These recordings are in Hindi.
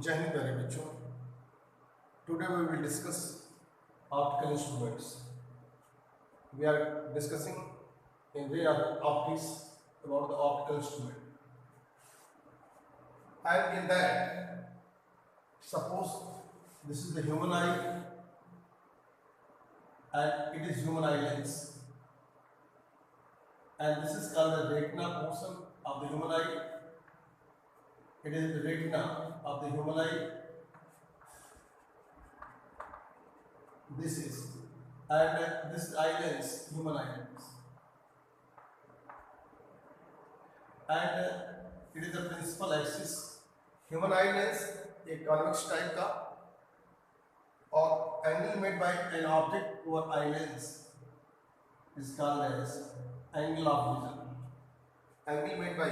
जय हिंद प्यारे बच्चों। Today we will discuss optical instruments. We are discussing in ray optics about the optical instrument. And in that, suppose this is the human eye and it is human eye lens, and this is called the retina portion of the human eye. It is the retina of the human eye. This is, and this eye lens, human eye lens, and it is the principal axis. Human eye lens एक convex type का और angle made by an object over eye lens is called as angle of vision. Angle made by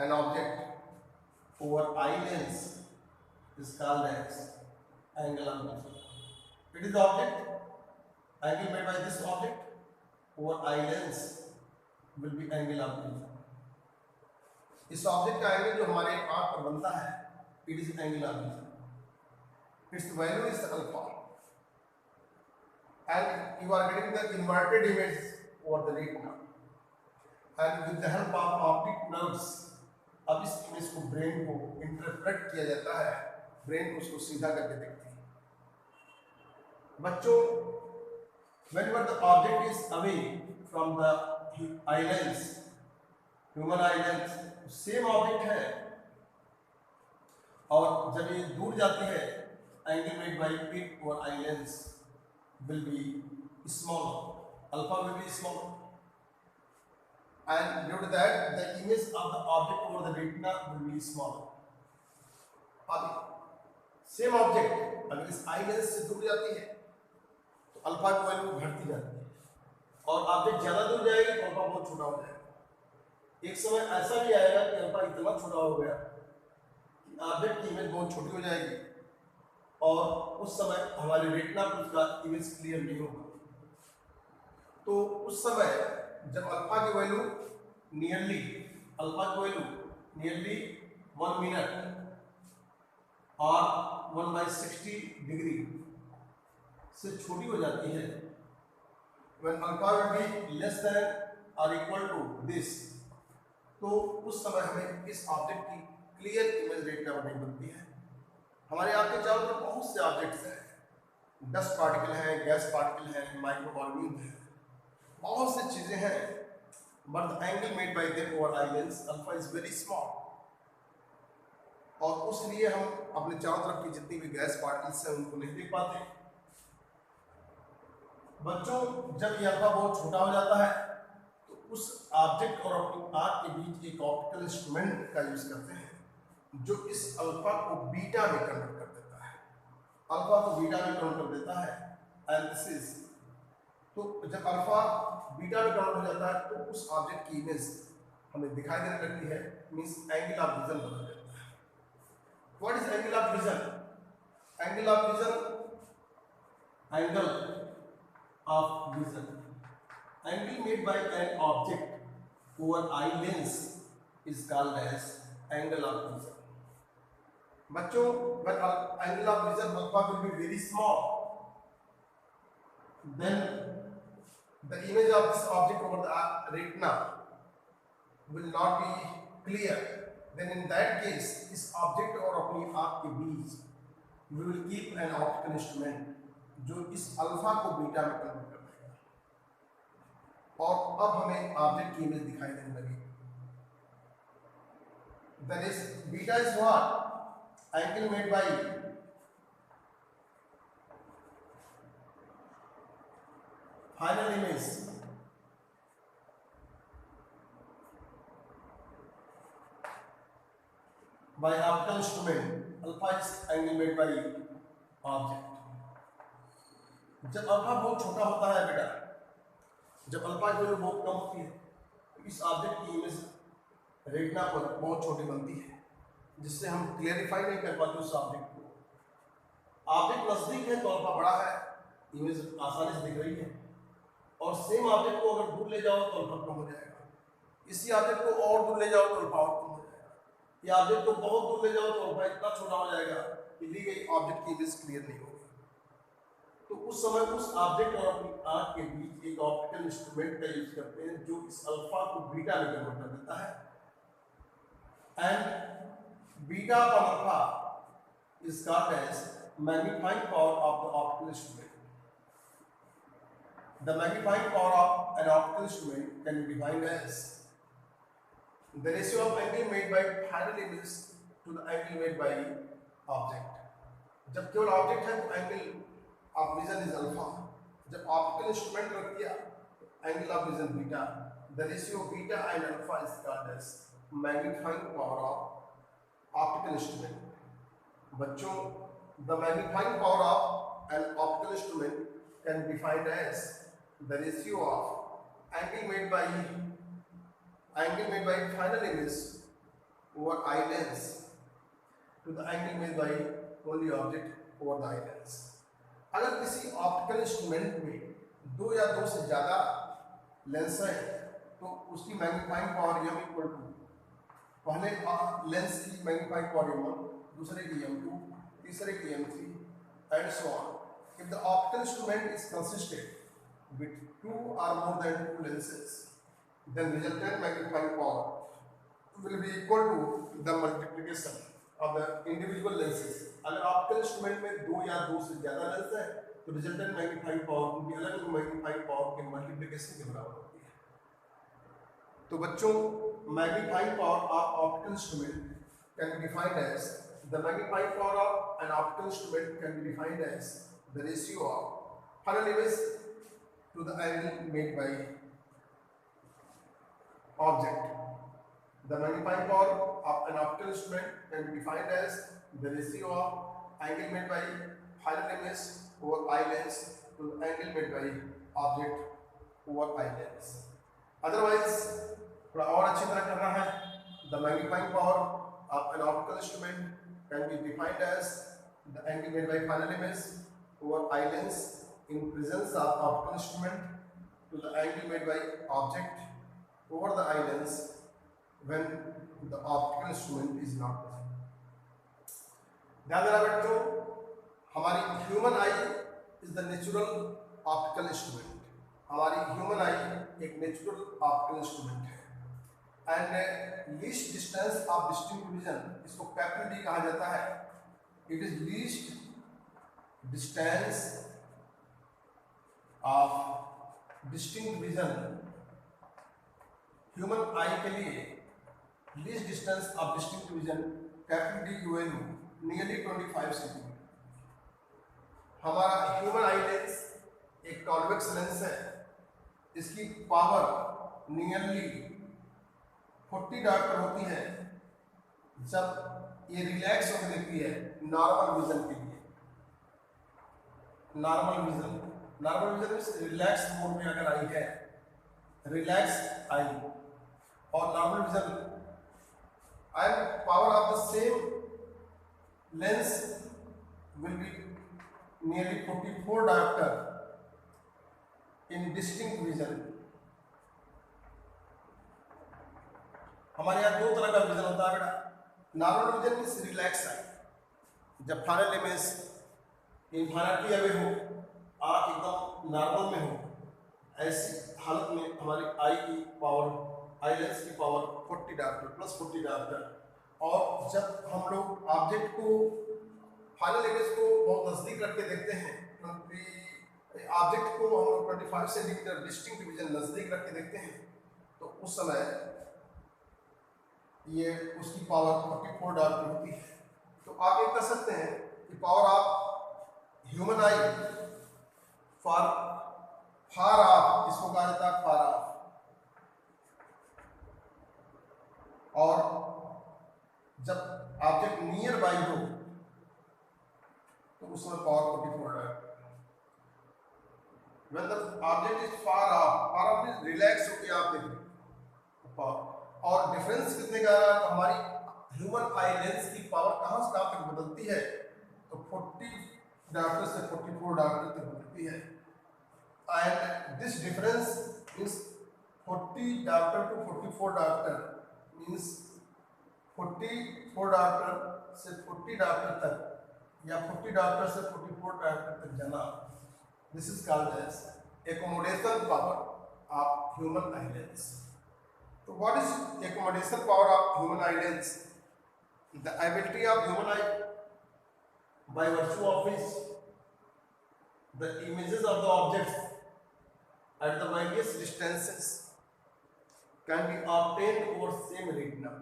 an object over eye lens is called as angle of vision. It is the object, angle made by this object over eye lens will be angle of vision. इस ऑब्जेक्ट का एंगल जो हमारे आंख पर बनता है, it is angle of vision. Its value is alpha, and you are getting the inverted image over the retina, and with the help of optic nerves अब इस इमेज को ब्रेन को इंटरप्रेट किया जाता है. ब्रेन उसको सीधा करके देखती है. बच्चों, whenever the object is away from the eye lens, human eye lens, same object है, और जब ये दूर जाती है, एंगल मेड बाय इट और eye lens will be small, alpha will be small, and due to that the image of the object over the retina will be small. अब सेम ऑब्जेक्ट अगर इस आई लेंस से दूर जाती है तो अल्फा की वैल्यू घटती जाती है, और ऑब्जेक्ट ज्यादा दूर जाएगी तो अल्फा बहुत छोटा हो जाएगा. एक समय ऐसा भी आएगा कि अल्फा इतना छोटा हो गया कि ऑब्जेक्ट की इमेज बहुत छोटी हो जाएगी, और उस समय हमारे रेटिना पर उसका इमेज क्लियर नहीं होगा. तो उस समय जब अल्फा की वैल्यू नियरली 1 मिनट और 1/60 डिग्री से छोटी हो जाती है, when alpha will be less than और इक्वल टू दिस, तो उस समय हमें इस ऑब्जेक्ट की क्लियर इमेज रेटिना पर नहीं बनती है. हमारे आंख के चारों तरफ बहुत से ऑब्जेक्ट्स हैं, डस्ट पार्टिकल हैं, गैस पार्टिकल हैं, माइक्रो ऑर्गेनिज्म हैं, बहुत सी चीजें हैं, but the angle made bye them over eye lens alpha is very small, और उसलिए हम अपने चारों तरफ की जितनी भी गैस पार्टिकल्स हैं उनको नहीं देख पाते. बच्चों, जब ये अल्फा बहुत छोटा हो जाता है तो उस ऑब्जेक्ट और अपनी आंख के बीच एक ऑप्टिकल इंस्ट्रूमेंट का यूज करते हैं जो इस अल्फा को बीटा में कन्वर्ट कर देता है. अल्फा को बीटा में कन्वर्ट कर देता है, एंड दिस इज, तो जब अल्फा बीटा में कन्वर्ट हो जाता है तो उस ऑब्जेक्ट की इमेज हमें दिखाई देने लगती है, मींस एंगल ऑफ विजन बदल जाता है. What is angle of vision? Angle of vision, angle of vision, angle made by an object over eye lens is called as angle of vision. बच्चों, when angle of vision alpha will be very small, then the image of this object over the retina will not be clear. Then in that case, इस object और अपनी आँख के बीच we will keep an optical instrument जो इस अल्फा को बीटा में कन्वर्ट कर देगा, और अब हमें ऑब्जेक्ट की इमेज दिखाई देने लगी. That is beta is what? Angle made by final image by optical instrument. Alpha is angle made by object. जब अल्फा बहुत छोटा होता है बेटा, जब अल्फा की वैल्यू बहुत कम होती है तो इस ऑब्जेक्ट की इमेज रेटिना पर बहुत छोटी बनती है, जिससे हम क्लियरिफाई नहीं कर पाते उस ऑब्जेक्ट को. ऑब्जेक्ट नजदीक है तो अल्फा बड़ा है, इमेज आसानी से दिख रही है, और सेम ऑब्जेक्ट को अगर दूर ले जाओ तो अल्फा कम हो जाएगा. इसी ऑब्जेक्ट को और दूर ले जाओ तो अल्फा और कम हो जाएगा. ये ऑब्जेक्ट को बहुत दूर ले जाओ तो अल्फा इतना छोटा हो जाएगा कि ली गई ऑब्जेक्ट की इमेज क्लियर नहीं होगी। तो उस समय उस ऑब्जेक्ट और अपनी आंख के बीच एक ऑप्टिकल इंस्ट्रूमेंट का यूज करते हैं जो इस अल्फा को बीटा में कन्वर्ट कर देता है, and beta upon alpha is called as magnifying power of the optical instrument. The magnifying power of an optical instrument can be defined as the ratio of angle made by final image to the angle made by object. जब केवल ऑब्जेक्ट है तो angle of vision is alpha, जब ऑप्टिकल इंस्ट्रूमेंट रख दिया angle of vision beta, the ratio beta and alpha is called as magnifying power of optical instrument. बच्चों, the magnifying power of an optical instrument can be defined as the ratio of angle made by final image over eye lens to the angle made by only object over the eye lens। अगर किसी ऑप्टिकल इंस्ट्रूमेंट में दो या दो से ज़्यादा लेंस है तो उसकी magnifying power m equal to पहले लेंस की मैग्नीफाइंग पावर m1, दूसरे की m2, तीसरे की m3 and so on। If the optical instrument is consisted with two or more than two lenses, then resultant magnifying power will be equal to the multiplication of the individual lenses। अगर ऑप्टिकल इंस्ट्रूमेंट में दो या दो से ज्यादा लेंस है तो रिजल्टेंट मैग्नीफाइंग पावर उनकी अलग अलग मैग्नीफाइंग पावर के मल्टीप्लिकेशन के बराबर होती है। तो बच्चों, magnifying power of optical instrument can be defined as the magnifying power of an optical instrument can be defined as the ratio of final image to the angle made by object। The magnifying power of an optical instrument can be defined as the ratio of angle made by final image over eye lens to the angle made by object over eye lens। Otherwise, थोड़ा और अच्छी तरह करना है, the magnifying power of an optical instrument can be defined as the angle made by final image over eye lens in presence of optical instrument to the angle made by object over the eye lens when the optical instrument is not present। ध्यान देना बच्चों, हमारी human eye is the natural optical instrument. हमारी ह्यूमन आई एक नेचुरल ऑप्टिकल इंस्ट्रूमेंट है and least distance of distinct vision, इसको कैपिटल कहा जाता है। It is least distance of distinct vision. Human आई के लिए least distance of distinct vision capital D की वैल्यू नियरली 25 सेंटीमीटर। हमारा ह्यूमन आई लेंस एक कॉन्वेक्स लेंस है, इसकी पावर नियरली 40 डायोप्टर होती है जब ये रिलैक्स होकर देखती है नॉर्मल विजन के लिए। नॉर्मल विजन में रिलैक्स मोड में अगर आई है, रिलैक्स आई और normal vision and power of the same lens will be nearly 44 dioptre in distinct vision. हमारे यहाँ दो तरह का विजन होता है बेटा। Normal vision means relax I, जब फाइनल इमेज इन्फाइनाइटली अवे हो, आँख एकदम नॉर्मल में हो, ऐसी हालत में हमारी आई की पावर, आई लेंस की पावर 40 डायोप्टर प्लस 40 डायोप्टर। और जब हम लोग ऑब्जेक्ट को फाइनल इमेज को बहुत नज़दीक रख के देखते हैं, ऑब्जेक्ट को हम लोग 25 सेंटीमीटर डिस्टिंक्ट विजन नज़दीक रख के देखते हैं, तो उस समय ये उसकी पावर 44 डायोप्टर होती है। तो आप ये कह सकते हैं कि power of human I far of, इसको कहा जाता है फार ऑफ, और जब ऑब्जेक्ट नियर बाई हो तो उसमें power 44 dioptre. When the object is far off means relax होके आप देखें पावर। और डिफरेंस कितने का रहा, तो हमारी ह्यूमन आई लेंस की पावर कहाँ से कहाँ तक बदलती है, तो 40 डायोप्टर से 44 डायोप्टर तक बदलती है। And this difference means 40 dioptre to 44 dioptre means 44 dioptre से 40 डायप्टर तक या 40 डायप्टर से 44 डायप्टर तक जाना, this is called as accommodation power of human eye lens. तो what is accommodation power of human eye lens? The ability of human eye by virtue of which the images of the objects at the various distances can be obtained over same retina।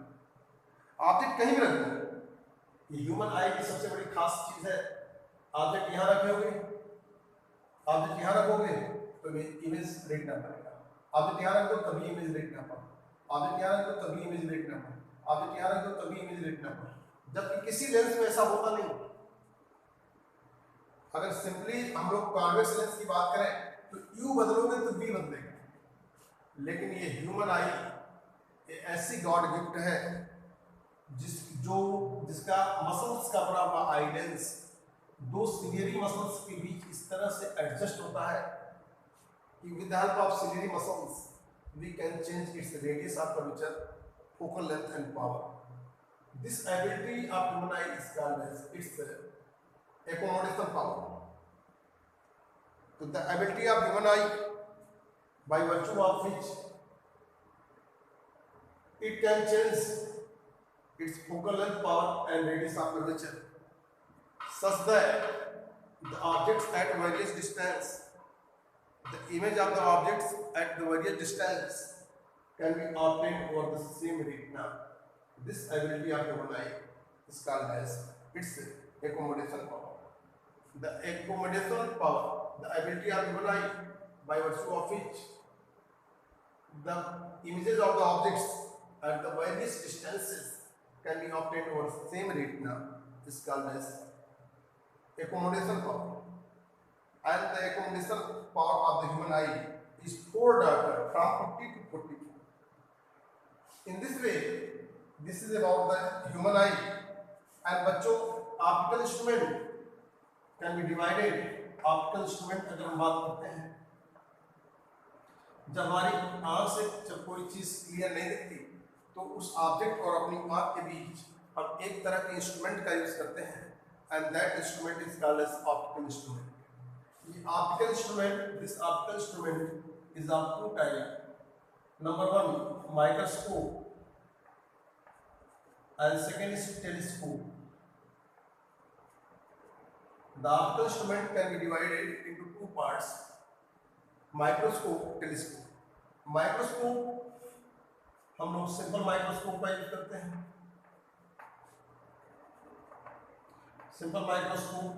Object कहीं भी रख दो, ये ह्यूमन आई की सबसे बड़ी खास चीज है। ऑब्जेक्ट यहाँ रखोगे, ऑब्जेक्ट यहाँ रखोगे तो इमेज रेटिना पड़ेगा, ऑब्जेक्ट यहाँ रख दो तभी इमेज रेटिना पर, ऑब्जेक्ट यहाँ रख दो तभी इमेज रेटिना पर, ऑब्जेक्ट यहाँ रख दो तभी इमेज रेटिना पर। जबकि किसी लेंस में ऐसा होता नहीं। अगर सिंपली हम लोग कॉन्वेक्स लेंस की बात करें तो यू बदलोगे तो वी बदलेगा, लेकिन ये ह्यूमन आई ऐसी गॉड गिफ्ट है जिसका मसल्स का बना हुआ आई लेंस दो सिलियरी मसल्स के बीच इस तरह से एडजस्ट होता है कि with the help of ciliary muscles we can change its radius of curvature, focal length and power. This ability of human eye is called as its accommodation power। तो the ability of human eye by virtue of which it can change its focal length, power and radius of curvature such that the objects at various distance, the image of the objects at the various distance can be obtained over the same retina। This ability of human eye is called as its accommodation power। The accommodation power, the ability of human eye by virtue of which the images of the objects at the various distances can be obtained over the same retina is called as accommodation power। And the accommodation power of the human eye is 4 diopter from 50 to 44। In this way, this is about the human eye। And बच्चों optical instrument can B divided. Optical instrument अगर हम बात करते हैं, जब हमारी आंख से जब कोई चीज क्लियर नहीं दिखती तो उस ऑब्जेक्ट और अपनी आंख के बीच हम एक तरह के इंस्ट्रूमेंट का यूज करते हैं, and that instrument is called as optical instrument. ये optical instrument, this optical instrument is of two type. Number 1 microscope and second is telescope। The optical instrument can be divided into two parts, microscope, telescope। Microscope हम लोग सिंपल माइक्रोस्कोप का यूज करते हैं। Simple microscope,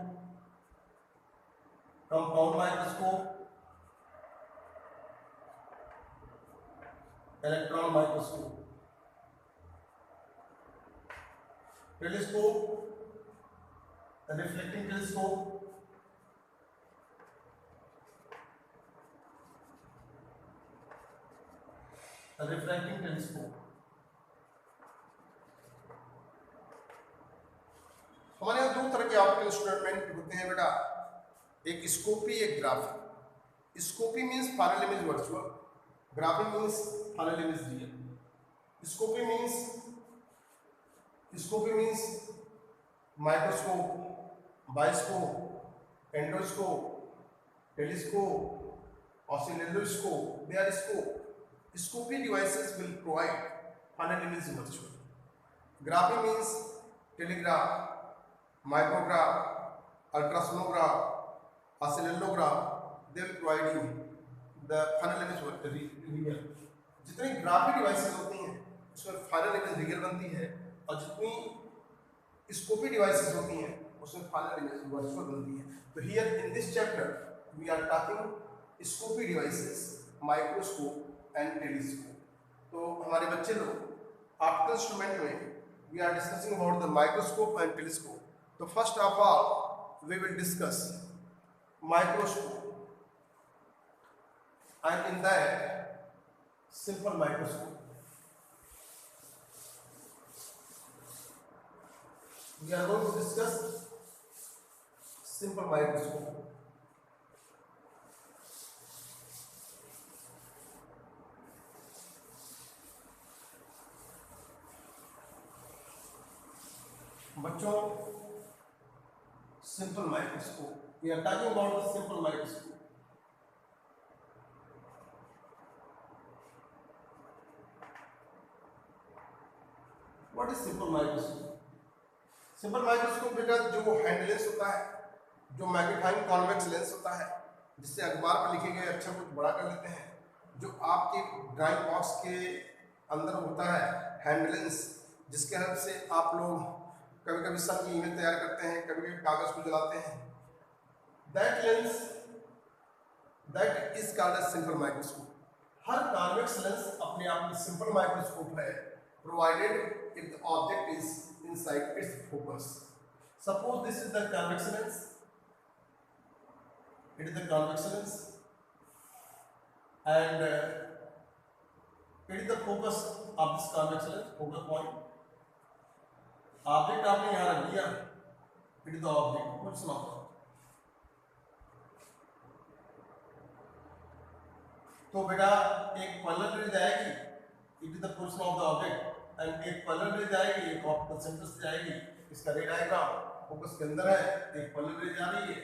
compound microscope, electron microscope. Telescope, reflecting telescope, refracting telescope. हमारे यहाँ दो तरह के ऑप्टिकल इंस्ट्रूमेंट होते हैं बेटा, एक स्कोपी, एक graphy. Scopy means final image virtual, graphy means final image real. Scopy means microscope, bioscope, endoscope, telescope, oscilloscope, they are scope. Scopy devices will provide final image virtual। Graphy means telegraph, micrograph, ultrasonograph, oscillograph, they will provide you the final image real। जितनी ग्राफी डिवाइसेस होती हैं उसमें फाइनल इमेज रियल बनती है, और जितनी स्कोपी डिवाइसेस होती हैं उसमें फाइनल इमेज वर्चुअल बनती है। तो here in this chapter we are talking scopy devices, microscope and telescope. तो हमारे बच्चे लोग ऑप्टिकल इंस्ट्रूमेंट में we are discussing about the microscope and telescope. तो first of all we will discuss microscope, and in that simple microscope. We are going to discuss simple microscope. बच्चों simple microscope, we are talking about the simple microscope. What is simple microscope? Simple microscope बेटा जो हैंड लेंस होता है, जो मैग्नीफाइंग कॉन्वेक्स लेंस होता है, जिससे अखबार पर लिखे गए अक्षर को बड़ा कर लेते हैं, जो आपके ड्राइंग बॉक्स के अंदर होता है हैंड लेंस, जिसके हेल्प से आप लोग कभी कभी सन की इमेज तैयार करते हैं, कभी कभी कागज को जलाते हैं। That lens that is called as simple microscope. हर कॉन्वेक्स लेंस अपने आप में सिंपल माइक्रोस्कोप है, provided if the object is inside its focus. Suppose this is the convex lens, it is the convex lens and it is the focus of this convex lens, focal point. Object आपने यहाँ रख दिया, it is the object, कुछ सुनाओ। तो बेटा एक पैरेलल रे जाएगी, it is the position of the object, and एक पैरेलल रे जाएगी, एक ऑप्टिकल सेंटर से जाएगी। इसका रे डायग्राम फोकस के अंदर है, एक पैरेलल रे जा रही है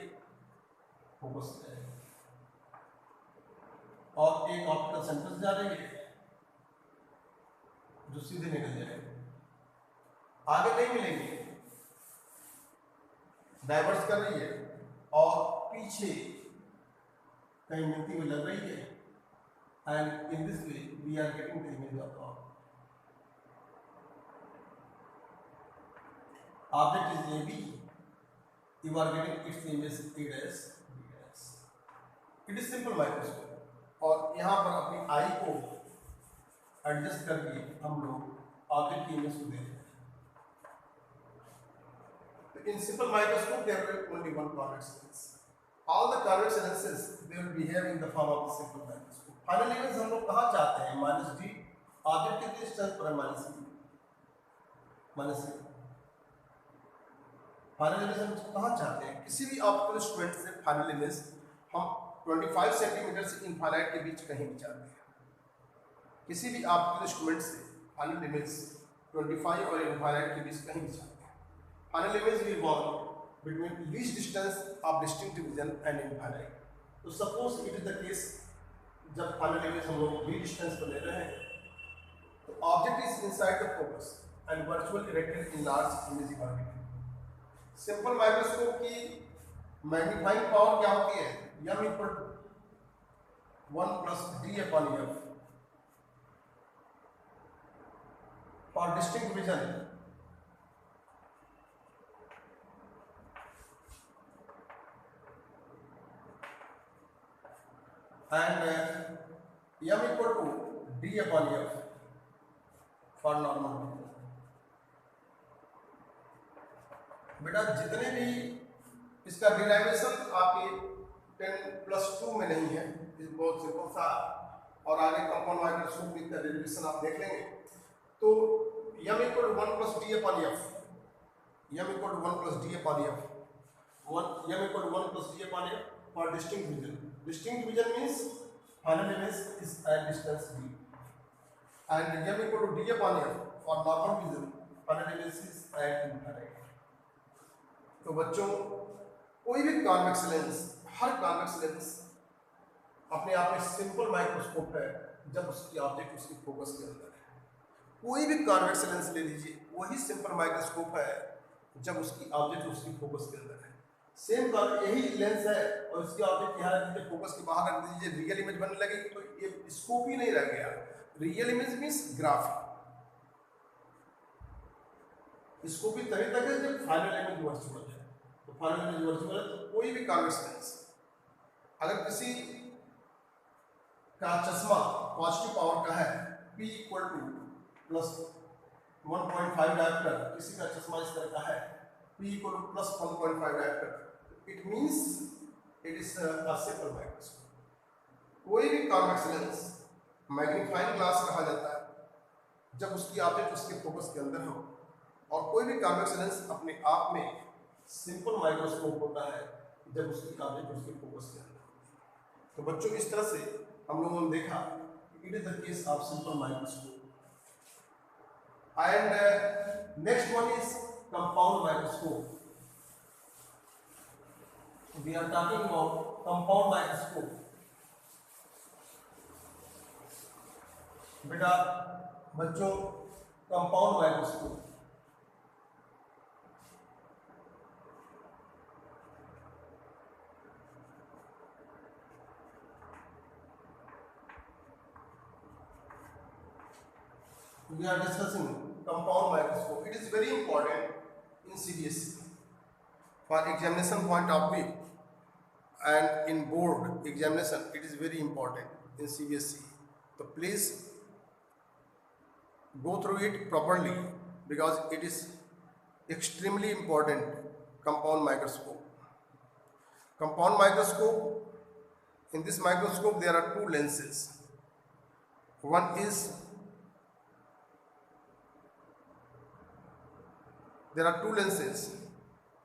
फोकस से जाएगी, और एक ऑप्टिकल सेंटर से जा रही है जो सीधे निकल जाएगी, आगे नहीं मिलेंगे, डाइवर्स कर रही है और पीछे कहीं मिलती हुई लग रही है। And in this way we are getting the image of object is AB, you are getting its image A dash B dash. It is simple microscope। और यहाँ पर अपनी आई को एडजस्ट करके हम लोग ऑब्जेक्ट की इमेज को देखते हैं। तो in simple microscope there will be only one convex lens. All the convex lenses they will behave in the form of the simple microscope. Final image हम लोग कहाँ चाहते हैं? -D, ऑब्जेक्ट कितनी डिस्टेंस पर है? -C। फाइनल इमेज हम कहाँ चाहते हैं? किसी भी ऑप्टिकल इंस्ट्रूमेंट से फाइनल इमेज हम 25 सेंटीमीटर से इनफाइनाइट के बीच कहीं भी चाहते हैं। किसी भी ऑप्टिकल इंस्ट्रूमेंट से फाइनल इमेज 25 और इनफाइनाइट के बीच कहीं भी चाहते हैं। Final image we want between least distance of distinct vision and infinite. तो suppose it is the case, जब फाइनल इमेज हम लोग ली डिस्टेंस पर ले रहे हैं, तो object is inside the focus and virtual erected in large imaging orbit. Simple microscope की मैग्नीफाइंग पावर क्या होती है? m equal to 1 plus D/F for distinct vision. And m equal to D/F for normal vision. बेटा जितने भी इसका डेरिवेशन आपके 10+2 में नहीं है, इस बहुत सिंपल सा, और आगे कंपाउंड माइक्रोस्कोप में इसका डेरिवेशन आप देख लेंगे। तो m equal to 1 plus D/F, m equal to 1 plus D/F, m equal to 1 plus D/F for distinct vision. Distinct vision means final image is at distance D, and m equal to D/F for normal vision, final image is at infinite. तो बच्चों कोई भी कॉन्वेक्स लेंस, हर कॉन्वेक्स लेंस अपने आप में सिंपल माइक्रोस्कोप है जब उसकी ऑब्जेक्ट उसकी फोकस के अंदर है। कोई भी कॉन्वेक्स लेंस ले लीजिए, वही सिंपल माइक्रोस्कोप है जब उसकी ऑब्जेक्ट उसकी फोकस के अंदर है। सेम यही लेंस है और इसकी ऑब्जेक्ट यहाँ रख दीजिए, फोकस के बाहर रख दीजिए, रियल इमेज बनने लगेगी, तो ये स्कोप ही नहीं रह गया। Real image means graph. Scope तभी तक है जब फाइनल इमेज वर्चुअल है। तो फाइनल इमेज वर्चुअल है तो कोई भी कॉन्वेक्स लेंस, अगर किसी का चश्मा पॉजिटिव पावर का है, P equal two plus 1.5 dioptre, किसी का चश्मा इस तरह का है P equal two plus 1.5 dioptre, it means it is a simple microscope. कोई भी कॉन्वेक्स लेंस मैग्नीफाइंग ग्लास कहा जाता है जब उसकी ऑब्जेक्ट उसके फोकस के अंदर हो, और कोई भी कॉन्वेक्स लेंस अपने आप में सिंपल माइक्रोस्कोप होता है जब उसकी ऑब्जेक्ट उसके फोकस के अंदर हो। तो बच्चों इस तरह से हम लोगों ने देखा it is the case of simple microscope. And next one is compound microscope. We are talking about compound microscope. बेटा बच्चों compound microscope we are discussing compound microscope. It is very important in CBSE for examination point of view and in board examination. It is very important in CBSE. So please go through it properly because it is extremely important. Compound microscope. Compound microscope. In this microscope there are two lenses. One is there are two lenses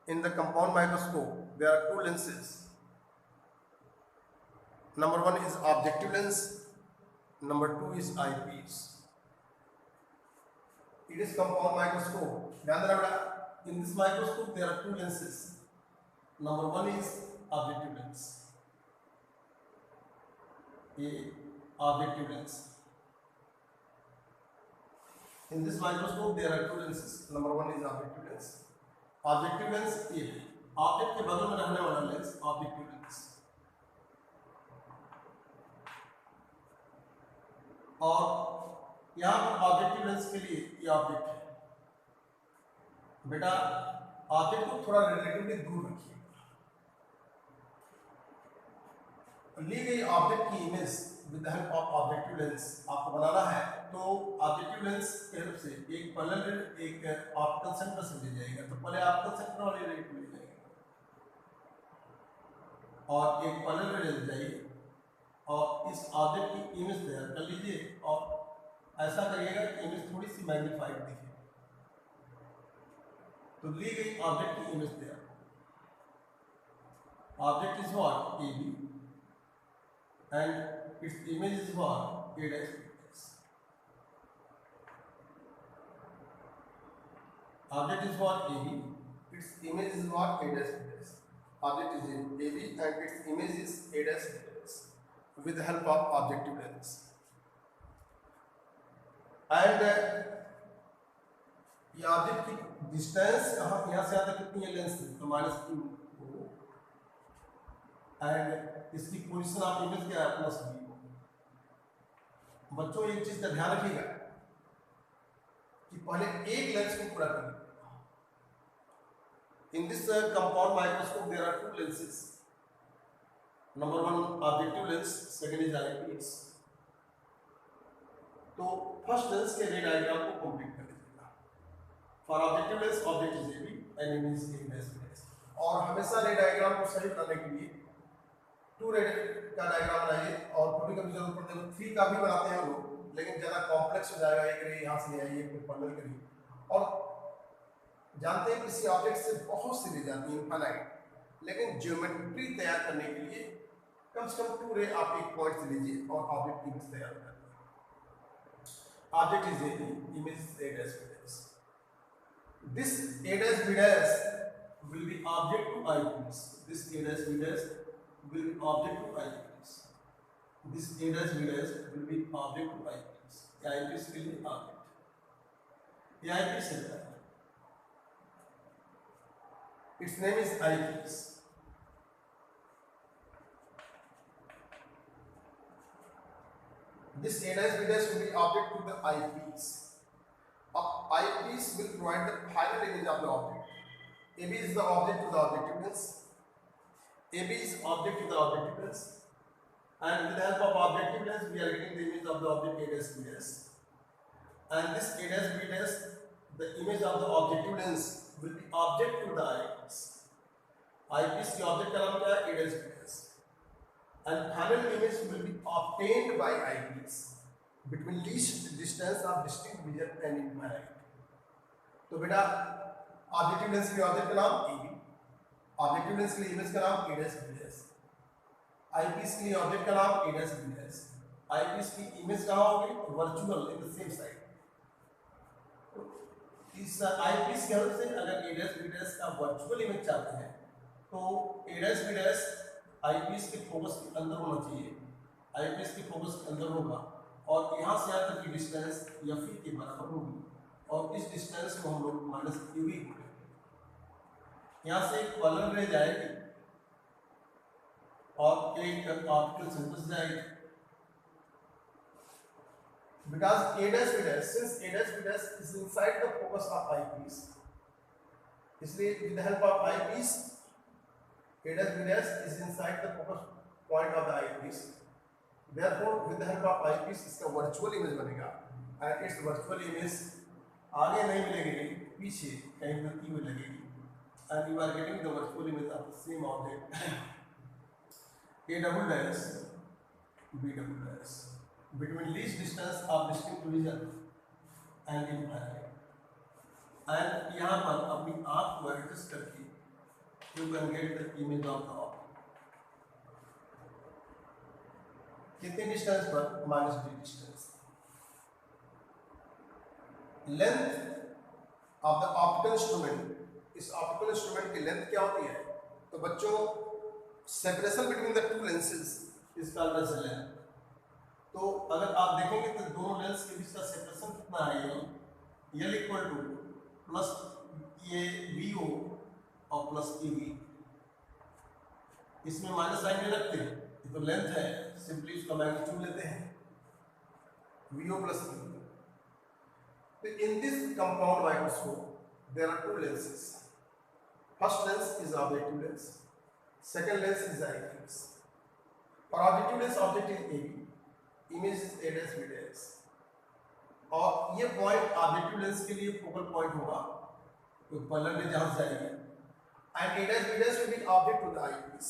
in the compound microscope. There are two lenses. Number one is objective lens. Number two is eyepiece. It is compound microscope. In this microscope there are two lenses. Number one is objective lens. Objective lens. In this microscope there are two lenses. Number one is objective lens. Objective lens ये है ऑब्जेक्ट के बगल में रहने वाला लेंस ऑब्जेक्टिव लेंस, और यहाँ पर ऑब्जेक्टिव लेंस के लिए ये ऑब्जेक्ट है। बेटा ऑब्जेक्ट को थोड़ा रिलेटिवली दूर रखिए। ली गई ऑब्जेक्ट की image with the help of objective lens आपको बनाना है, तो ऑब्जेक्टिव लेंस की हेल्प से एक पैरेलल एक ऑप्टिकल सेंटर से ले जाएगा। तो पहले ऑप्टिकल सेंटर वाली रे को ले जाएगा और एक पैरेलल रे ले जाइए और इस ऑब्जेक्ट की इमेज तैयार कर लीजिए और ऐसा करिएगा कि इमेज थोड़ी सी मैग्नीफाइड दिखे। तो ली गई ऑब्जेक्ट की इमेज तैयार। Object is what AB and its image is what A dash B dash. Object is what AB, its image is what A dash B dash. Object is AB and its image is A dash B dash with the help of objective lens. And ये ऑब्जेक्ट की डिस्टेंस यहाँ से यहाँ तक कितनी है लेंस तो -2 एंड इसकी पोजीशन आप इमेज क्या है +B। बच्चों एक चीज का ध्यान रखिएगा कि पहले एक लेंस को पूरा करिए। In this compound microscope there are two lenses. Number one objective lens, second is eyepiece. तो फर्स्ट लेंस के रे डायग्राम को कंप्लीट कर लीजिएगा। For objective lens object is AB and image is A dash। और हमेशा रे डायग्राम को सही बनाने के लिए 2 रे का डायग्राम बनाइए और कभी कभी जरूरत पड़ती है 3 का भी बनाते हैं लोग, लेकिन ज़्यादा कॉम्प्लेक्स हो जाएगा। एक रे यहाँ से ले आइए फिर पैरेलल करिए। और जानते हैं किसी ऑब्जेक्ट से बहुत सी रे जाती है इनफाइनाइट, लेकिन ज्योमेट्री तैयार करने के लिए कम से कम 2 रे आप एक पॉइंट से लीजिए और ऑब्जेक्ट की इमेज तैयार कर लीजिए। Object is AB, image is A dash B dash। This A dash B dash will be object to eyepiece. This A dash B dash will be object to eyepiece. This A dash B dash will be object to eyepiece. Eyepiece के लिए object। ये eyepiece है। Its name is eyepiece. This A dash B dash will be object to the eyepiece. Eyepiece will provide the final image of the object. AB is the object to the objective lens. AB is object to the objective lens, and with the help of objective lens we are getting the image of the object A dash B dash. And this A dash B dash, the image of the objective lens will be object to the eyepiece. Eyepiece की object का नाम क्या है? A dash B dash. And final image will be obtained by eyepiece between least distance of distinct vision and infinite. तो बेटा ऑब्जेक्टिव लेंस के ऑब्जेक्ट का नाम AB, ऑब्जेक्टिव लेंस के लिए इमेज का नाम A dash B dash, eyepiece के लिए ऑब्जेक्ट का नाम A dash B dash। Eyepiece की इमेज कहाँ होगी? Virtual in the same side. इस आई पीस की हेल्प से अगर ए डैश बी डैश का वर्चुअल इमेज चाहते हैं तो A dash B dash eyepiece के फोकस के अंदर होना चाहिए, आई पीस के फोकस के अंदर होगा और यहाँ से यहाँ तक की डिस्टेंस एफ ई के बराबर होगी और इस डिस्टेंस को हम लोग माइनस क्यू ई करेंगे। यहाँ से एक कॉलम रह जाएगी और एक ऑप्टिकल सिंथेसिस जाएगी। Because A dash B dash, since A dash B dash is inside the focus of eyepiece, इसलिए with the help of eyepiece, A dash B dash is inside the focus point of the eyepiece. Therefore, with the help of eyepiece, इसका virtual image बनेगा and its virtual image आगे नहीं मिलेगी, पीछे कहीं मिलती हुई लगेगी and you are getting the virtual image of the same object A double dash B double dash between least distance of distinct vision and infinite, and यहाँ पर अपनी आँख को एडजस्ट करके you can get the image of the object। कितने डिस्टेंस पर? Minus D distance. Length of the optical instrument, इस ऑप्टिकल इंस्ट्रूमेंट की लेंथ क्या होती है? तो बच्चों separation between the two lenses is called as length. तो अगर आप देखेंगे तो दोनों लेंस के बीच का सेपरेशन कितना है? यल इक्वल टू प्लस ये वी ओ और प्लस ई वी। इसमें माइनस साइन नहीं रखते, ये तो लेंथ है, सिंपली इसका मैग्नीट्यूड लेते हैं वी ओ प्लस ई। तो in this compound microscope there are two lenses. First lens is objective lens, second lens is eyepiece. और objective lens object is A B, image A dash B dash, और ये पॉइंट ऑब्जेक्टिव लेंस के लिए फोकल पॉइंट होगा, तो पलट में जहां जाएगी and A dash B dash will be object to the eyepiece.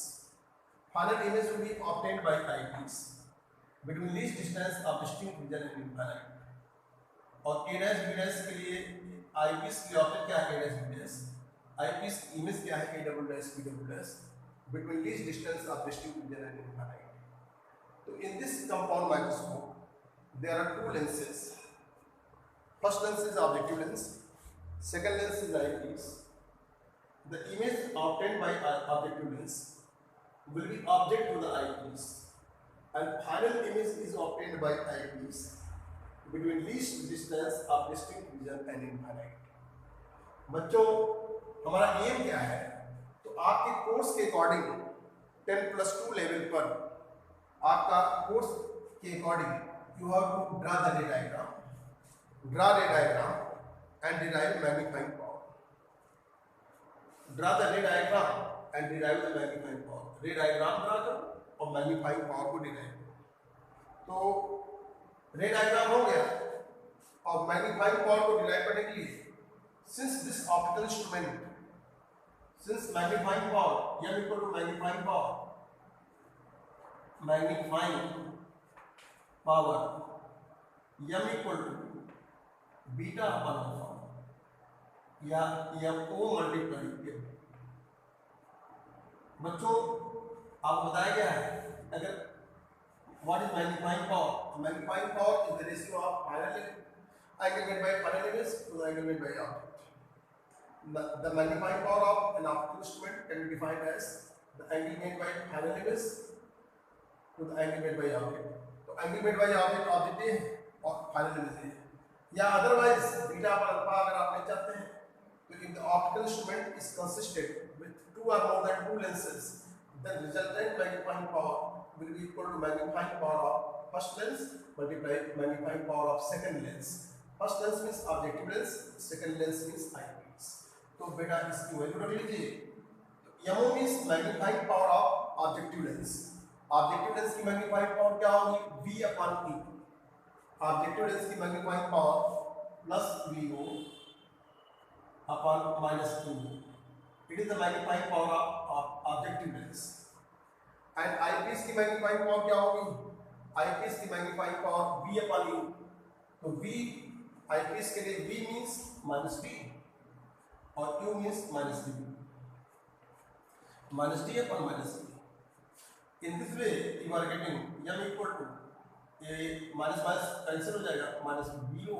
Final image will be obtained by eyepiece between least distance of distinct vision and infinite. और ए डैश बी डैश के लिए आईपीस की ऑब्जेक्ट क्या है? A dash B dash. Eyepiece की इमेज क्या है? A double dash B double dash between least distance of distinct vision and infinite. So in this compound microscope, there are two lenses. First lens is objective lens, second lens is eyepiece. The image obtained by objective lens will be object to the eyepiece, and final image is obtained by eyepiece between least distance of distinct vision and infinite. बच्चों हमारा एम क्या है? तो आपके कोर्स के अकॉर्डिंग 10+2 लेवल पर आपका कोर्स के according you have to draw the ray diagram, and derive magnifying power. Draw the ray diagram and derive the magnifying power. Ray diagram draw करो और मैग्नीफाइंग पावर को डिराइव करो। तो रे डायग्राम हो गया और मैग्नीफाइंग पावर को डिराइव करने के लिए since this optical instrument, since magnifying power m equal to magnifying power m equal to beta upon alpha या MO मल्टीप्लाई। बच्चों आपको बताया गया है अगर what is magnifying power? Magnifying power is the ratio of final angle made by final image to the angle made by object. The magnifying power of an optical instrument can be defined as the angle made by final image to the angle made by object। तो angle made by object ये है और final image ये है। या otherwise बीटा पर अल्फा अगर आप ले चाहते हैं तो if the optical instrument is consisted with two or more than two lenses, then resultant magnifying power will be equal to magnifying power of first lens multiply magnifying power of second lens। First lens means objective lens, second lens means eyepiece। तो बेटा इसकी वैल्यू रख लीजिए। तो MO means magnifying power of objective lens। Objective lens की मैग्नीफाइंग पावर क्या होगी? V upon E। Objective lens की magnifying power plus VO upon minus EO। It is the magnifying power of objective lens. And eyepiece की मैग्नीफाइंग पावर क्या होगी? आईपीस की magnifying power V upon E। तो V आईपीस के लिए V मींस माइनस D और U means minus D। Minus D upon minus D। In this way you are getting m equal to a minus minus cancel हो जाएगा, minus VO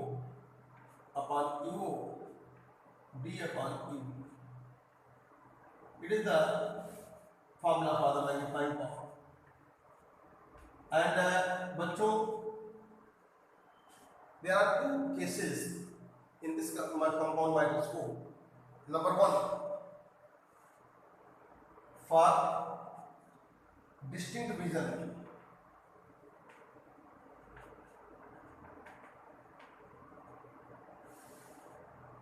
upon EO D upon EB. It is the formula for the magnifying power. And बच्चों, there are two cases in this compound microscope. Number one, for distinct vision.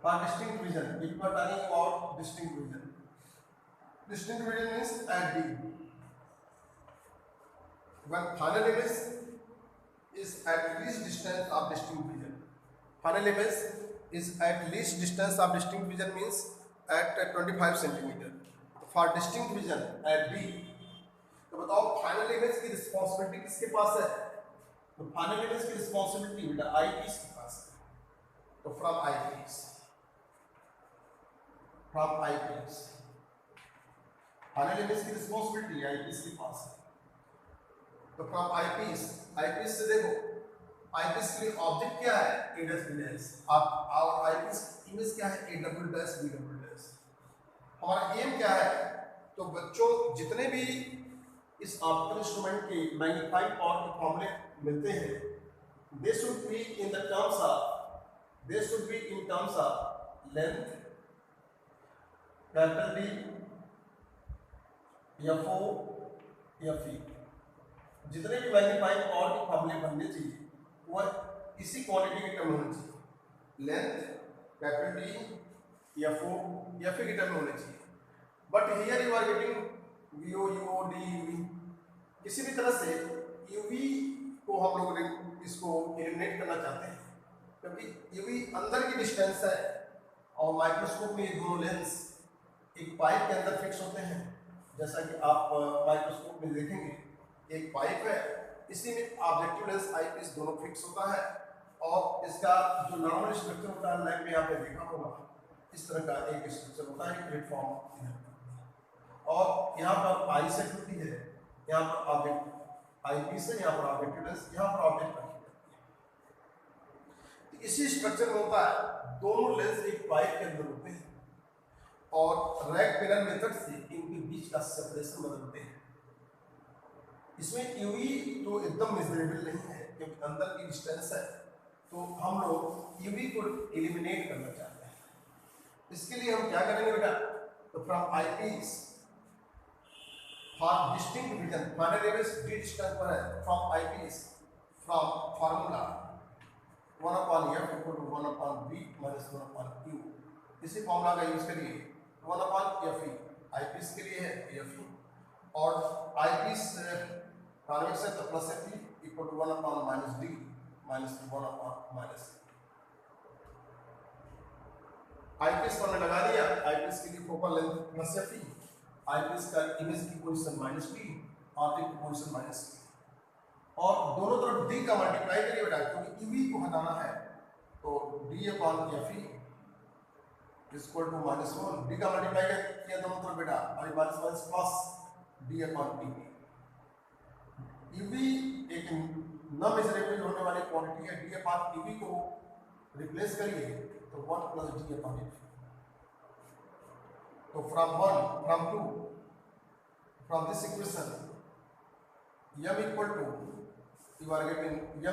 For distinct vision, if you are talking about distinct vision means at D. When final image is at least distance of distinct vision. Final image is at least distance of distinct vision means at 25 centimeter. For distinct vision at D, तो बताओ फाइनल इमेज की रिस्पॉन्सिबिलिटी किसके पास है? तो फाइनल इमेज की रिस्पॉन्सिबिलिटी बेटा आई पीस के पास है। तो from eyepiece final image की रिस्पॉन्सिबिलिटी आई पीस के पास है। तो फ्रॉम आई पीस से देखो, आई पीस के लिए ऑब्जेक्ट क्या है? A dash B dash. आप और आई पीस इमेज क्या है? A double dash B double dash. हमारा एम क्या है? तो बच्चों, जितने भी इस ऑप्टिकल इंस्ट्रूमेंट के मैग्नीफाइंग पावर के फॉर्मूले मिलते हैं, they should be in terms of length, capital D, FO, FE. जितने भी मैग्नीफाइंग पावर के फॉर्मूले बनने चाहिए वह इसी क्वांटिटी के टर्म होने चाहिए। Length, capital D, FO, FE के टर्म होने चाहिए। But here you are getting VO, UO, D, UV. किसी भी तरह से यूवी को हम लोग इसको एलिमिनेट करना चाहते हैं, क्योंकि यूवी अंदर की डिस्टेंस है और माइक्रोस्कोप में ये दोनों लेंस एक पाइप के अंदर फिक्स होते हैं। जैसा कि आप माइक्रोस्कोप में देखेंगे, एक पाइप है, इसी में ऑब्जेक्टिव लेंस आई पीस दोनों फिक्स होता है और इसका जो नॉर्मल स्ट्रक्चर होता है, लैब में आपने देखा होगा, इस तरह का एक स्ट्रक्चर होता है, प्लेटफॉर्म। और यहाँ पर आई सेट होती है, यहाँ पर ऑब्जेक्ट आई पीस है, यहाँ पर ऑब्जेक्टिव लेंस, यहाँ पर ऑब्जेक्ट रखी जाती है। तो इसी स्ट्रक्चर में होता है, दोनों लेंस एक पाइप के अंदर होते हैं और रैक पिलर मेथड से इनके बीच का सेपरेशन बदलते हैं। इसमें यूवी तो एकदम मेजरेबल नहीं है क्योंकि अंदर की डिस्टेंस है, तो हम लोग यूवी को एलिमिनेट करना चाहते हैं। इसके लिए हम क्या करेंगे बेटा? तो from eyepiece for distinct vision, final image D distance पर है, from eyepiece, from formula 1/f = 1/b - 1/u। इसी फार्मूला का यूज करिए। 1/fe आई पीस के लिए है, fe, और आई पीस कॉन्वेक्स है तो प्लस fe = 1/-d - 1/-. आई पीस को हमने लगा दिया। आई पीस के लिए फोकल लेंथ प्लस fe, आई पीस का इमेज की पोजीशन -d, ऑब्जेक्ट की पोजीशन -d, और दोनों तरफ d का मल्टीप्लाई करिए बेटा, क्योंकि यूवी को हटाना है। तो d/fe = -1, d का मल्टीप्लाई किया दोनों तरफ बेटा, और माइनस प्लस d/t। यूवी एक न मेजरेबल होने वाली क्वांटिटी है, d/tv को रिप्लेस करिए तो 1 + d/f। तो from 2 from this equation m = you are getting m =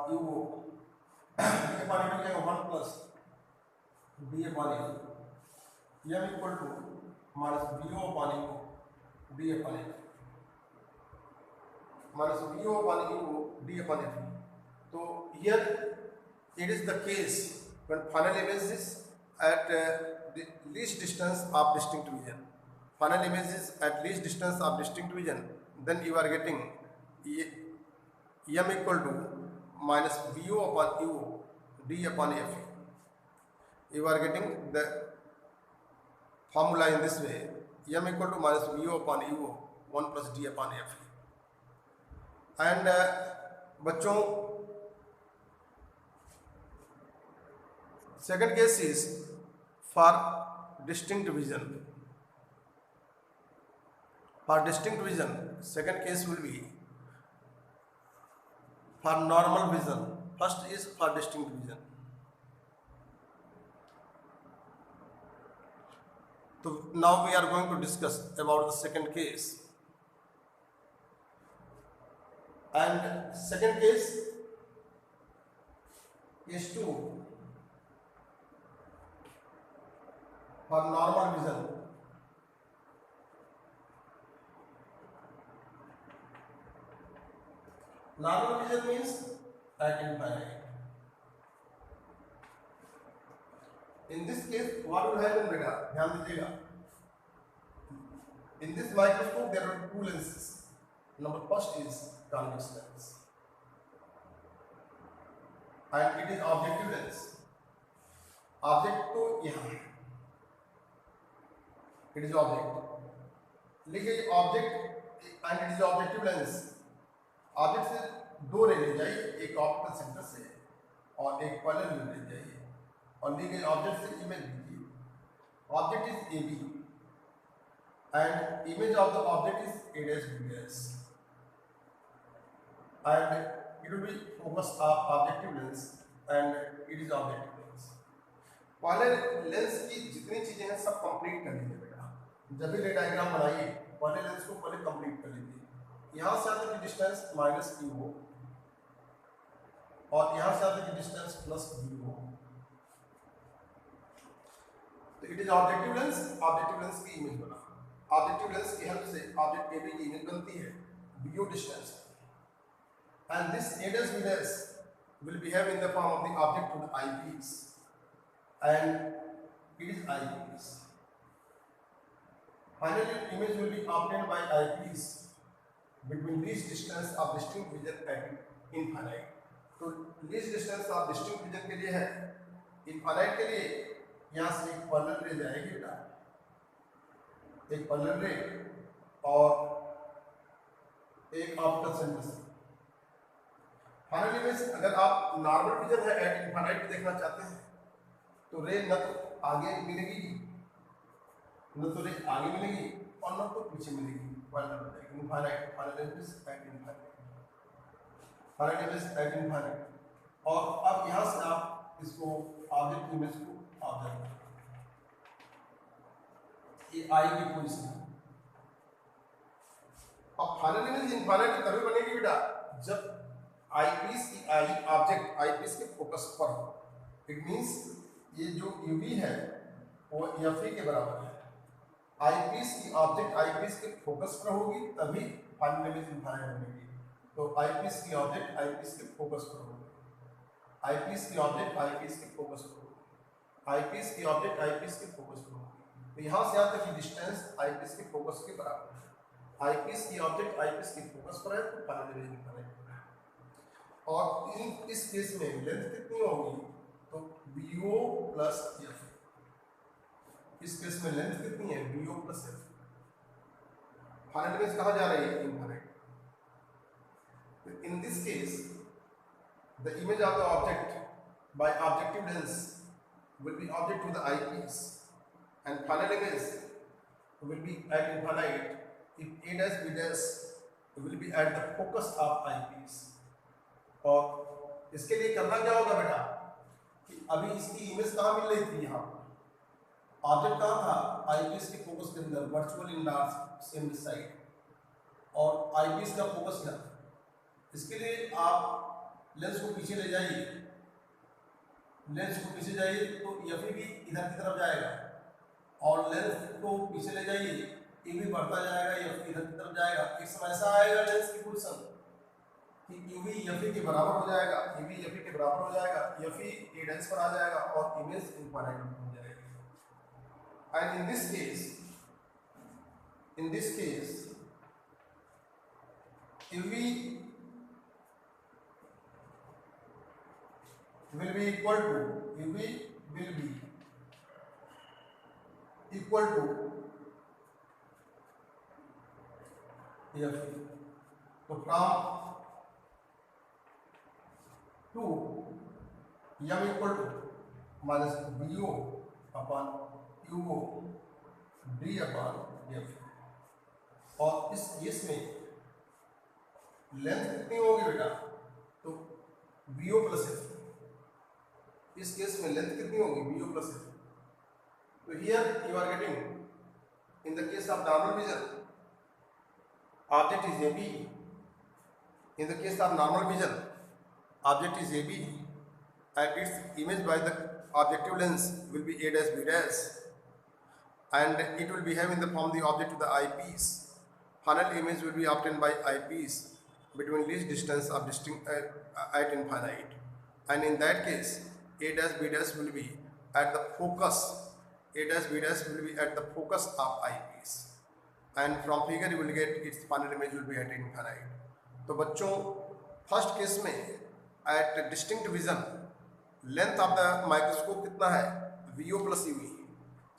-vo/uo, d/f क्या 1 + d/f, m = -vo/uo, d/f, -vo/uo, d/f। तो here it is the case when final image is at the least distance of distinct vision. Final image is at least distance of distinct vision, then you are getting m = -vo/uo, d/f. You are getting the formula in this way, m = -vo/uo, 1 + d/f. And बच्चों, second case is for distinct vision. For distinct vision, second case will be for normal vision. First is for distinct vision. तो now we are going to discuss about the second case. And second case is 2 for normal vision. Normal vision means at infinite. In this case, what will happen, beta? ध्यान दीजिएगा। In this microscope, there are two lenses. Number first is convex lens, and it is objective lens. Object तो यहाँ है, it is object. लेकिन object and it is objective lens. Object से दो रे ले जाइए, एक ऑप्टिकल सेंटर से और एक पैरेलल रे ले जाइए और ली गई ऑब्जेक्ट से इमेज लीजिए। Object is A B and image of the object is A dash B dash and it will be focus of objective lens and it is objective lens. पहले लेंस की जितनी चीजें हैं सब कंप्लीट कर लीजिए बेटा। जब भी रे डायग्राम बनाइए पहले लेंस को पहले कंप्लीट कर लीजिए। यहाँ से आते की डिस्टेंस माइनस क्यू हो और यहाँ से आते की डिस्टेंस प्लस बी हो। तो इट इज ऑब्जेक्टिव लेंस की इमेज बना। ऑब्जेक्टिव लेंस की हेल्प से ऑब्जेक्ट ए बी की इमेज बनती है BO distance and this A dash B dash will behave in the form of the object to the eyepiece and it is eyepiece. Finally, image will be obtained by eyepiece between least distance of distinct vision at infinite. तो least distance of distinct vision के लिए है infinite के लिए यहाँ से एक पैरेलल रे जाएगी बेटा, एक पैरेलल रे और एक ऑप्टिकल सेंटर से। फाइनली में अगर आप नॉर्मल विजन है एट इनफाइनाइट देखना चाहते हैं तो रे न तो आगे मिलेगी न तो रे आगे मिलेगी और न तो पीछे मिलेगी। और अब यहाँ से आप इसको ऑब्जेक्ट इमेज को ऑब्जर्व करें, ये आई की पोजीशन। अब फाइनल इमेज इनफाइनाइट तभी बनेगी बेटा जब आईपीस की आई ऑब्जेक्ट आईपीस के फोकस पर हो। इट मींस ये जो यूवी है वो एफ के बराबर है। आईपीस की ऑब्जेक्ट आईपीस के फोकस पर होगी तभी फाइनल इमेज इनफाइनाइट बनेगी। तो आईपीस की ऑब्जेक्ट आईपीस के फोकस पर होगी, आईपीस की ऑब्जेक्ट आईपीस के फोकस पर होगी, आईपीस की ऑब्जेक्ट आईपीस के फोकस पर होगी। तो यहाँ से यहाँ तक की डिस्टेंस आईपीस के फोकस के बराबर है। आईपीस की ऑब्जेक्ट आईपीस के फोकस पर है तो फाइनल इमेज इनफाइनाइट। और इस केस में लेंथ कितनी होगी तो BO प्लस एफ। इस केस में लेंथ कितनी है BO plus F. Final image कहाँ जा रही है infinite. In this case the image of the object by objective lens will be object to the eyepiece and final image will be at infinite if A dash B dash will be at the focus of eyepiece। और इसके लिए करना क्या होगा बेटा कि अभी इसकी इमेज कहाँ मिल रही थी, यहाँ ऑब्जेक्ट कहाँ था आईपीस के फोकस के अंदर वर्चुअल इन सेम साइड और आईपीस का फोकस क्या था। इसके लिए आप लेंस को पीछे ले जाइए, लेंस को पीछे जाइए तो एफ भी इधर की तरफ जाएगा और लेंस को पीछे ले जाइए ए भी बढ़ता जाएगा, एफ इधर की तरफ जाएगा। एक समय ऐसा आएगा लेंस की पोजीशन कि यूवी एफई के बराबर हो जाएगा, यूवी एफई के बराबर हो जाएगा, एफई ए डैश पर आ जाएगा और इमेज इनफाइनाइट हो जाएगी। And in this case UV will be equal to UV will be equal to F। तो from 2 M equal to minus BO upon UO D upon F। और इस केस में लेंथ कितनी होगी बेटा तो वीओ प्लस एफ। इस केस में लेंथ कितनी होगी, वीओ प्लस एफ। तो here you are getting in the case of normal vision object is AB. In the case of normal vision, object is AB and its image by the objective lens will be A dash B dash, and it will behave in the form the object to the eyepiece. Final image will be obtained by eyepiece between least distance of distinct at infinite, and in that case A dash B dash will be at the focus. A dash B dash will be at the focus of eyepiece, and from figure you will get its final image will be at infinite. तो बच्चों फर्स्ट केस में at distinct vision length of the microscope कितना है, VO plus UV.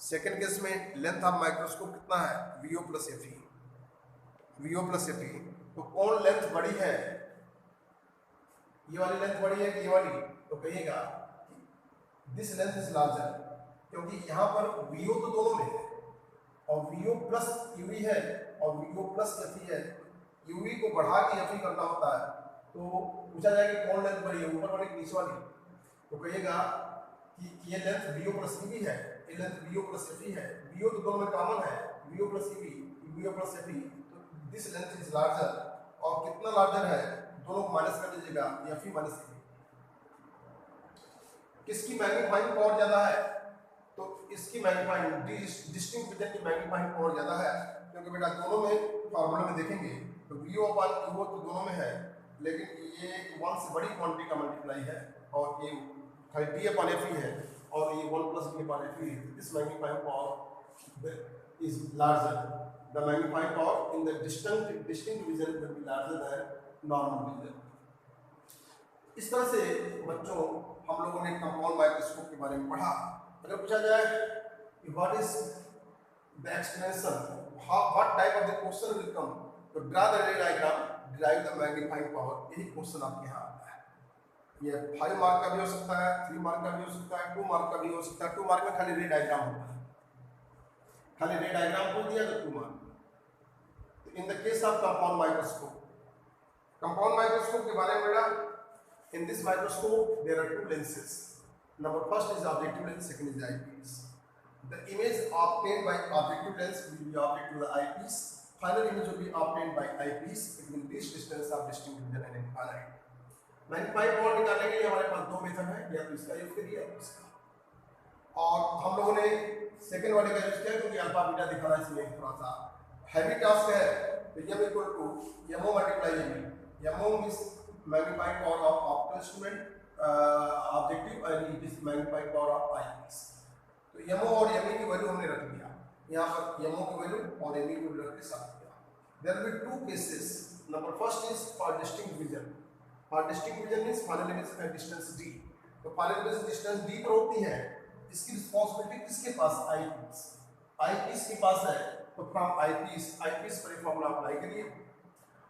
Second case में लेंथ ऑफ माइक्रोस्कोप कितना है, VO plus FE. VO plus FE. तो कौन लेंथ बड़ी है, ये वाली लेंथ बड़ी है कि ये वाली, तो कहिएगा दिस लेंथ इज लार्जर, क्योंकि यहाँ पर वीओ तो दोनों में है और वीओ प्लस यूवी है और वीओ प्लस एफई है। यूवी को बढ़ा के एफई करना होता है, तो पूछा जाए कि कौन लेंथ बड़ी है, ऊपर वाली कि नीचे वाली, तो कहिएगा कि ये लेंथ वीओ प्लस यूवी है, ये लेंथ वीओ प्लस एफई है। वीओ तो दोनों में कॉमन है, VO plus UV, VO plus FE, तो दिस लेंथ इज लार्जर। और कितना लार्जर है, दोनों को माइनस कर दीजिएगा, एफई माइनस एफई। किसकी मैग्नीफाइंग पावर ज्यादा है, तो इसकी मैग्नीफाइंग डिस्टिंक्ट विजन की मैग्नीफाइंग पावर ज्यादा है, क्योंकि बेटा दोनों में फार्मूला में देखेंगे तो वीओ अपान यूओ तो दोनों में है, लेकिन ये वन से बड़ी क्वांटिटी का मल्टीप्लाई है और ये खाली डी अपान एफ है और ये one plus D upon F है। This magnifying power is larger, the magnifying power in the distinct vision will be larger than normal vision. इस तरह से बच्चों हम लोगों ने कंपाउंड माइक्रोस्कोप के बारे में पढ़ा। अगर पूछा जाए कि what is the explanation, what type of the question will come, तो draw the ray diagram, derive the magnifying power, यही क्वेश्चन आपके यहाँ आता है। ये 5 मार्क का भी हो सकता है, 3 मार्क का भी हो सकता है, 2 मार्क का भी हो सकता है। 2 मार्क में खाली रे डायग्राम होता है, खाली रे डायग्राम बोल दिया तो 2 मार्क। तो इन the case of compound microscope, compound microscope के बारे में बेटा, in this microscope there are 2 lenses. Number first is objective lens, second is eyepiece. The image obtained by objective lens will be object to the eyepiece. Final image will be obtained by eyepiece between this distance of distinct vision and infinite. Magnifying power निकालने के लिए हमारे पास 2 मेथड है, या तो इसका यूज करिए या इसका। और हम लोगों ने सेकंड वाले का यूज किया क्योंकि अल्फा बीटा दिखाना इसमें थोड़ा सा हैवी टास्क है। तो m equal to mo multiply mo means magnifying power of optical instrument objective and it is magnifying power of eyepiece. तो mo और me की वैल्यू हमने रख दिया यहाँ पर, mo की वैल्यू और me की वैल्यू रख के साथ दिया। There will be 2 cases. Number first is for distinct vision. For distinct vision means final image का डिस्टेंस d, तो फाइनल इमेज डिस्टेंस d पर होती है। इसकी रिस्पांसिबिलिटी किसके पास, आईपीस। आईपीस के पास है, तो फ्रॉम आईपीस पर एक फार्मूला अप्लाई करिए।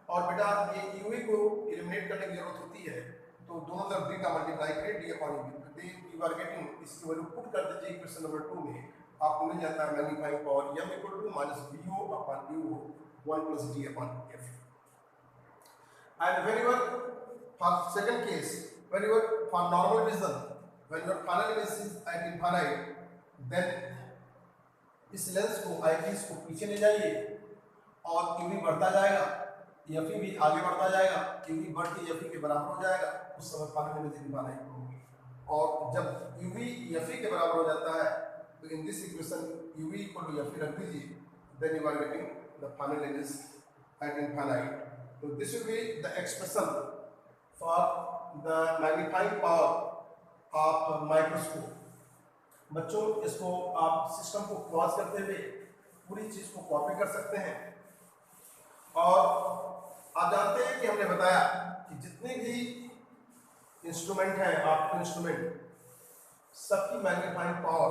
और बेटा ये यूवी को एलिमिनेट करने की जरूरत होती है, तो दोनों तरफ डी का मल्टीप्लाई करिए, डी अपॉन यूवी, तो यू आर गेटिंग, इसकी वैल्यू पुट कर दीजिए क्वेश्चन नंबर 2 में, आपको मिल जाता है magnifying power m equal to minus vo upon u 1 plus d upon f। And whenever for second case, whenever for normal vision, when your final image is at infinite, then इस लेंस को आईपीस को पीछे ले जाइए और यूवी बढ़ता जाएगा, एफई भी आगे बढ़ता जाएगा, यूवी बढ़ के एफई के बराबर हो जाएगा, उस समय फाइनल इमेज इनफाइनाइट होगी। और जब यूवी एफई के बराबर हो जाता है, तो in this equation UV equal to FE रख दीजिए, then you are getting the final image at infinite. तो this will be the expression for the magnifying power of microscope. बच्चों इसको आप सिस्टम को पॉज करते हुए पूरी चीज को कॉपी कर सकते हैं। और आप जानते हैं कि हमने बताया कि जितने भी इंस्ट्रूमेंट हैं, ऑप्टिकल इंस्ट्रूमेंट, सबकी मैग्नीफाइंग पावर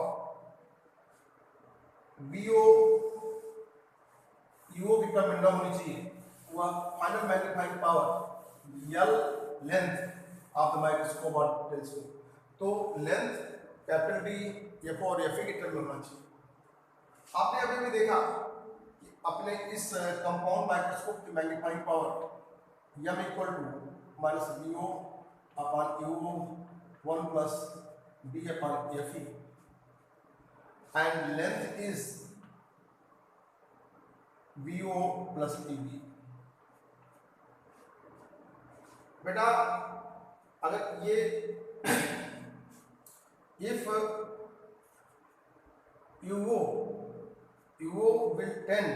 वीओ यूओ की टर्म में न होनी चाहिए, वह final magnifying power L length of the microscope और टेलीस्कोप। तो लेंथ कैपिटल डी एफ और एफ की टर्म में होना चाहिए। आपने अभी भी देखा कि अपने इस कंपाउंड माइक्रोस्कोप की magnifying power m equal to minus VO upon u 1 plus d upon fe, and length is vo plus eb. बेटा अगर ये if UO will tend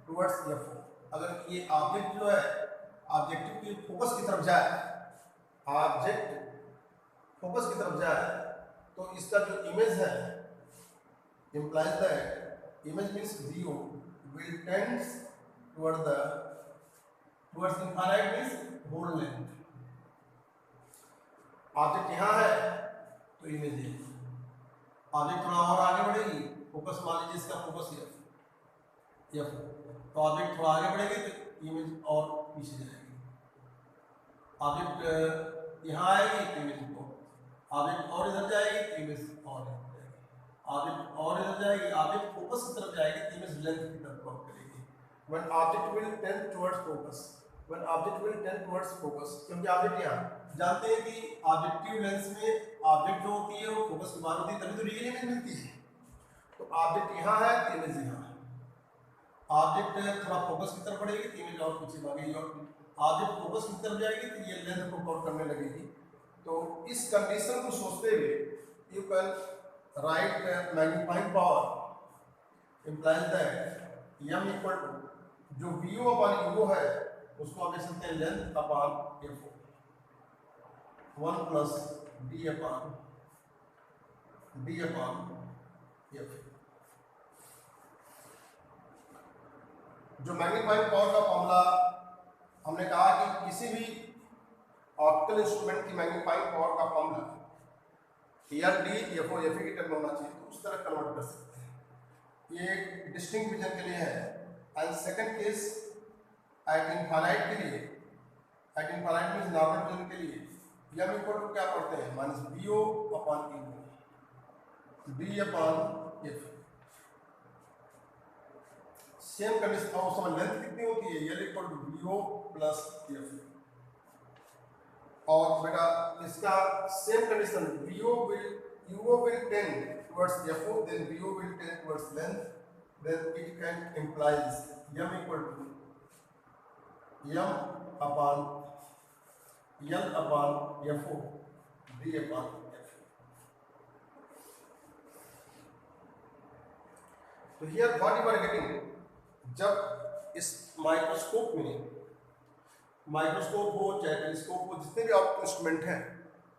towards FO, अगर ये ऑब्जेक्ट जो है ऑब्जेक्टिव की फोकस की तरफ जाए, ऑब्जेक्ट फोकस की तरफ जाए, तो इसका जो इमेज है implies that image means VO will tend towards infinite means whole length. Object यहाँ है तो इमेज है, ऑब्जेक्ट थोड़ा और आगे बढ़ेगी, फोकस मान लीजिए इसका फोकस एफ, तो ऑब्जेक्ट थोड़ा आगे बढ़ेगी तो इमेज और पीछे जाएगी, ऑब्जेक्ट यहाँ आएगी तो इमेज को, ऑब्जेक्ट और इधर जाएगी तो इमेज और जाएगी, ऑब्जेक्ट और इधर जाएगी, ऑब्जेक्ट फोकस की तरफ जाएगी तो इमेज लेंथ की तरफ क्रॉप करेगी। When object will tend towards focus, when object will tend towards focus, क्योंकि ऑब्जेक्ट यहाँ जानते हैं कि ऑब्जेक्टिव लेंस में ऑब्जेक्ट जो होती है वो फोकस की बाहर होती है, तभी तो रियल इमेज मिलती है। तो ऑब्जेक्ट यहाँ है तो इमेज यहाँ है, ऑब्जेक्ट थोड़ा फोकस की तरफ बढ़ेगी तो इमेज और पीछे भागेगी, और ऑब्जेक्ट फोकस की तरफ जाएगी तो ये लेंथ को कवर करने लगेगी। तो इस कंडीशन को सोचते हुए you can write magnifying power implies that m equal to जो VO अपॉन ईगो है उसको आप लिख सकते हैं length upon FO 1 plus D upon F। जो मैग्नीफाइंग पावर का फॉर्मूला हमने कहा कि किसी भी ऑप्टिकल इंस्ट्रूमेंट की मैग्नीफाइंग पावर का फॉर्मूला LD FO FE की टर्म होना चाहिए, तो उस तरह कन्वर्ट कर सकते हैं। ये डिस्टिंक्ट विजन के लिए है। And second case at infinite के लिए, at infinite means normal vision के लिए m इक्वल टू क्या पढ़ते हैं माइनस VO अपॉन ईगो D upon F। Same condition और समय लेंथ कितनी होती है L equal to VO plus F। और बेटा इसका same condition UO will tend towards FO, then VO will tend towards length, then it can implies m equal to m upon L upon FO D upon F। तो here what you are getting, जब इस माइक्रोस्कोप हो चाहे टेलीस्कोप हो, जितने भी ऑप्टिकल इंस्ट्रूमेंट हैं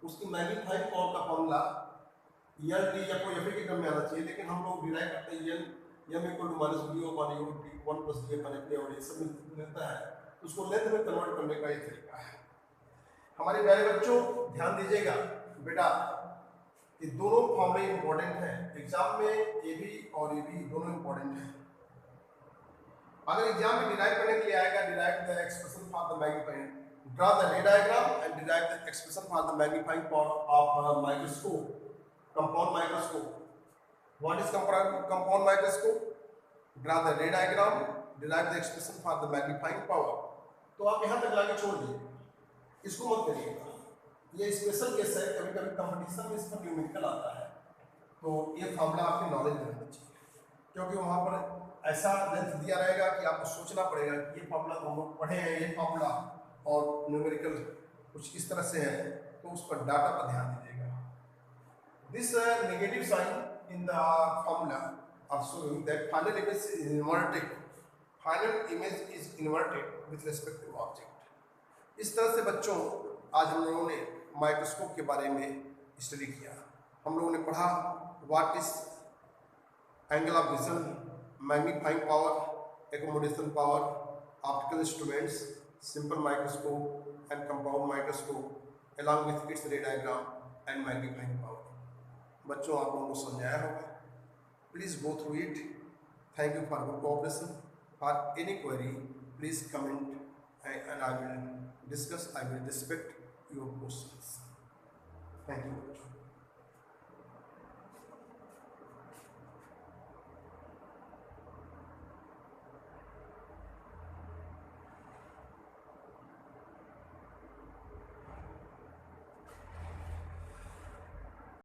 उसकी मैग्नीफाइंग पावर का फॉर्मूला एल डी या कोई एफ की टर्म में आना चाहिए, लेकिन हम लोग डिराइव करते हैं M equal to minus VO upon ईगो D 1 plus D upon F और ये सब मिलता है, तो उसको लेंथ में कन्वर्ट करने का ये तरीका है। हमारे प्यारे बच्चों ध्यान दीजिएगा बेटा, ये दोनों फॉर्मूले इंपॉर्टेंट हैं, एग्जाम में AB और AB दोनों इंपॉर्टेंट हैं। अगर एग्जाम में डिराइव करने के लिए आएगा, derive the expression for the magnifying, draw the ray diagram and derive the expression for the magnifying power of microscope, compound microscope. What is compound microscope? Draw the ray diagram, derive the expression for the magnifying power. तो आप यहाँ तक लाके छोड़ दीजिए, इसको मत करिएगा, ये स्पेशल केस है, कभी कभी कंपटीशन में इसका न्यूमेरिकल आता है, तो ये फॉर्मूला आपकी नॉलेज में रहना चाहिए, क्योंकि वहाँ पर ऐसा लेंथ दिया रहेगा कि आपको सोचना पड़ेगा कि ये फॉर्मूला तो हम लोग पढ़े हैं, ये फॉर्मूला और न्यूमेरिकल कुछ इस तरह से है, तो उस पर डाटा पर ध्यान दीजिएगा। This negative sign in the formula are showing that final image is inverted, final image is inverted with respect to object. इस तरह से बच्चों आज हम लोगों ने माइक्रोस्कोप के बारे में स्टडी किया। हम लोगों ने पढ़ा what is angle of vision, magnifying power, accommodation power, optical instruments, simple microscope and compound microscope along with its ray diagram and magnifying power। बच्चों आप लोगों को समझाया होगा, please go through it. Thank you for good cooperation. For any query please comment and I will discuss, I will respect your questions. Thank you.